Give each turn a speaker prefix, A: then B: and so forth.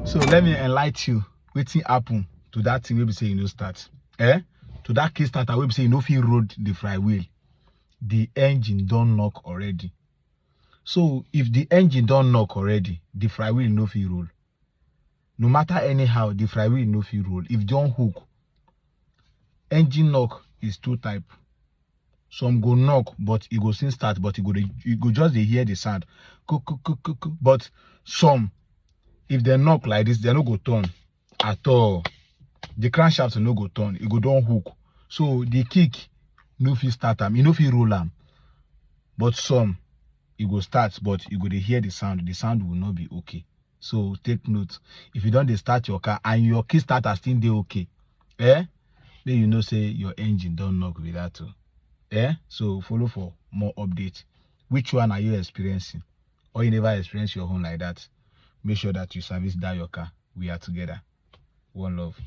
A: So let me enlighten you wetin happen to that thing wey be say you no start. To that Kickstarter wey be say you no fit road the flywheel. The engine don't knock already. So if the engine don't knock already, the flywheel no fit roll. No matter anyhow, the flywheel no fit roll. If don't hook, engine knock is two type. Some go knock, but it go still start, but you go just dey hear the sound. But some, if they knock like this, they no go turn at all. The crankshaft no go turn, it go don't hook. So the kick no fit start am, e no fit roll am. But some, it go start, but you go dey hear the sound. The sound will not be okay. So take note. If you don't start your car and your Kickstarter still dey okay, then you know say your engine don't knock with that too. So follow for more updates. Which one are you experiencing? Or you never experienced your own like that? Make sure that you service that your car. We are together. One love.